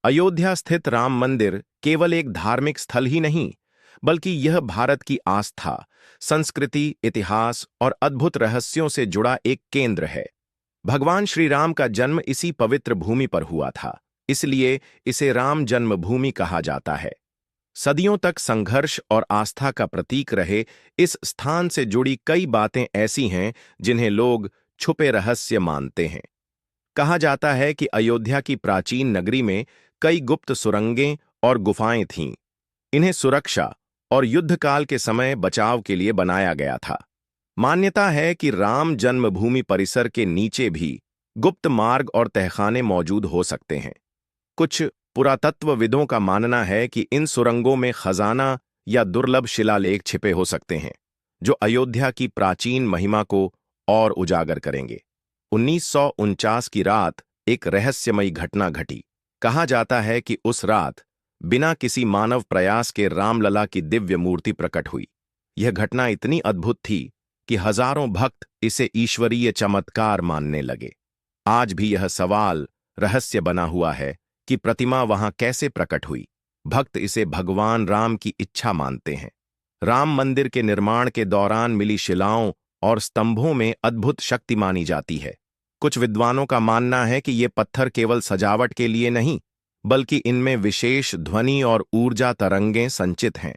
अयोध्या स्थित राम मंदिर केवल एक धार्मिक स्थल ही नहीं, बल्कि यह भारत की आस्था, संस्कृति, इतिहास और अद्भुत रहस्यों से जुड़ा एक केंद्र है। भगवान श्री राम का जन्म इसी पवित्र भूमि पर हुआ था, इसलिए इसे राम जन्मभूमि कहा जाता है। सदियों तक संघर्ष और आस्था का प्रतीक रहे इस स्थान से जुड़ी कई बातें ऐसी हैं जिन्हें लोग छुपे रहस्य मानते हैं। कहा जाता है कि अयोध्या की प्राचीन नगरी में कई गुप्त सुरंगें और गुफाएं थीं। इन्हें सुरक्षा और युद्धकाल के समय बचाव के लिए बनाया गया था। मान्यता है कि राम जन्मभूमि परिसर के नीचे भी गुप्त मार्ग और तहखाने मौजूद हो सकते हैं। कुछ पुरातत्वविदों का मानना है कि इन सुरंगों में खजाना या दुर्लभ शिलालेख छिपे हो सकते हैं, जो अयोध्या की प्राचीन महिमा को और उजागर करेंगे। 1949 की रात एक रहस्यमयी घटना घटी। कहा जाता है कि उस रात बिना किसी मानव प्रयास के रामलला की दिव्य मूर्ति प्रकट हुई। यह घटना इतनी अद्भुत थी कि हजारों भक्त इसे ईश्वरीय चमत्कार मानने लगे। आज भी यह सवाल रहस्य बना हुआ है कि प्रतिमा वहां कैसे प्रकट हुई। भक्त इसे भगवान राम की इच्छा मानते हैं। राम मंदिर के निर्माण के दौरान मिली शिलाओं और स्तंभों में अद्भुत शक्ति मानी जाती है। कुछ विद्वानों का मानना है कि ये पत्थर केवल सजावट के लिए नहीं, बल्कि इनमें विशेष ध्वनि और ऊर्जा तरंगें संचित हैं।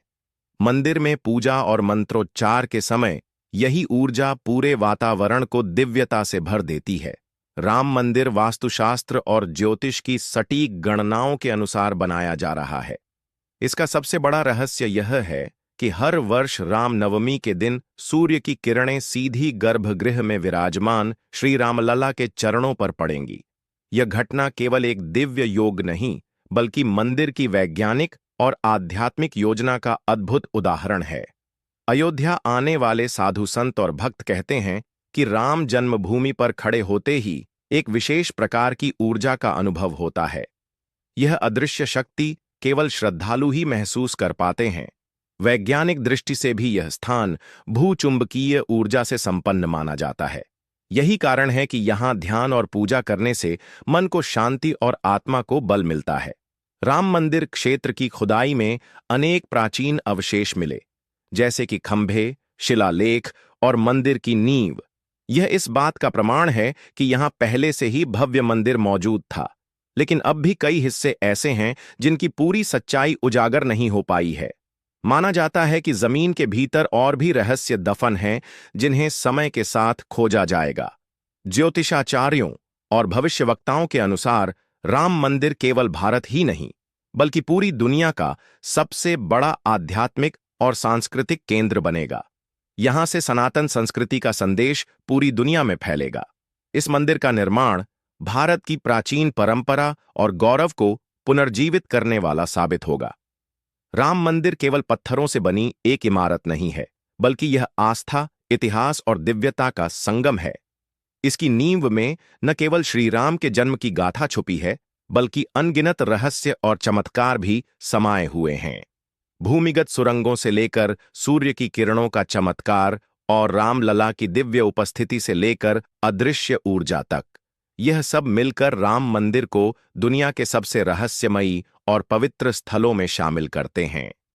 मंदिर में पूजा और मंत्रोच्चार के समय यही ऊर्जा पूरे वातावरण को दिव्यता से भर देती है। राम मंदिर वास्तुशास्त्र और ज्योतिष की सटीक गणनाओं के अनुसार बनाया जा रहा है। इसका सबसे बड़ा रहस्य यह है कि हर वर्ष रामनवमी के दिन सूर्य की किरणें सीधी गर्भगृह में विराजमान श्री रामलला के चरणों पर पड़ेंगी। यह घटना केवल एक दिव्य योग नहीं, बल्कि मंदिर की वैज्ञानिक और आध्यात्मिक योजना का अद्भुत उदाहरण है। अयोध्या आने वाले साधु संत और भक्त कहते हैं कि राम जन्मभूमि पर खड़े होते ही एक विशेष प्रकार की ऊर्जा का अनुभव होता है। यह अदृश्य शक्ति केवल श्रद्धालु ही महसूस कर पाते हैं। वैज्ञानिक दृष्टि से भी यह स्थान भूचुंबकीय ऊर्जा से संपन्न माना जाता है। यही कारण है कि यहाँ ध्यान और पूजा करने से मन को शांति और आत्मा को बल मिलता है। राम मंदिर क्षेत्र की खुदाई में अनेक प्राचीन अवशेष मिले, जैसे कि खंभे, शिलालेख और मंदिर की नींव। यह इस बात का प्रमाण है कि यहाँ पहले से ही भव्य मंदिर मौजूद था, लेकिन अब भी कई हिस्से ऐसे हैं जिनकी पूरी सच्चाई उजागर नहीं हो पाई है। माना जाता है कि जमीन के भीतर और भी रहस्य दफन हैं, जिन्हें समय के साथ खोजा जाएगा। ज्योतिषाचार्यों और भविष्यवक्ताओं के अनुसार राम मंदिर केवल भारत ही नहीं, बल्कि पूरी दुनिया का सबसे बड़ा आध्यात्मिक और सांस्कृतिक केंद्र बनेगा। यहां से सनातन संस्कृति का संदेश पूरी दुनिया में फैलेगा। इस मंदिर का निर्माण भारत की प्राचीन परंपरा और गौरव को पुनर्जीवित करने वाला साबित होगा। राम मंदिर केवल पत्थरों से बनी एक इमारत नहीं है, बल्कि यह आस्था, इतिहास और दिव्यता का संगम है। इसकी नींव में न केवल श्री राम के जन्म की गाथा छुपी है, बल्कि अनगिनत रहस्य और चमत्कार भी समाये हुए हैं। भूमिगत सुरंगों से लेकर सूर्य की किरणों का चमत्कार और रामलला की दिव्य उपस्थिति से लेकर अदृश्य ऊर्जा तक, यह सब मिलकर राम मंदिर को दुनिया के सबसे रहस्यमयी और पवित्र स्थलों में शामिल करते हैं।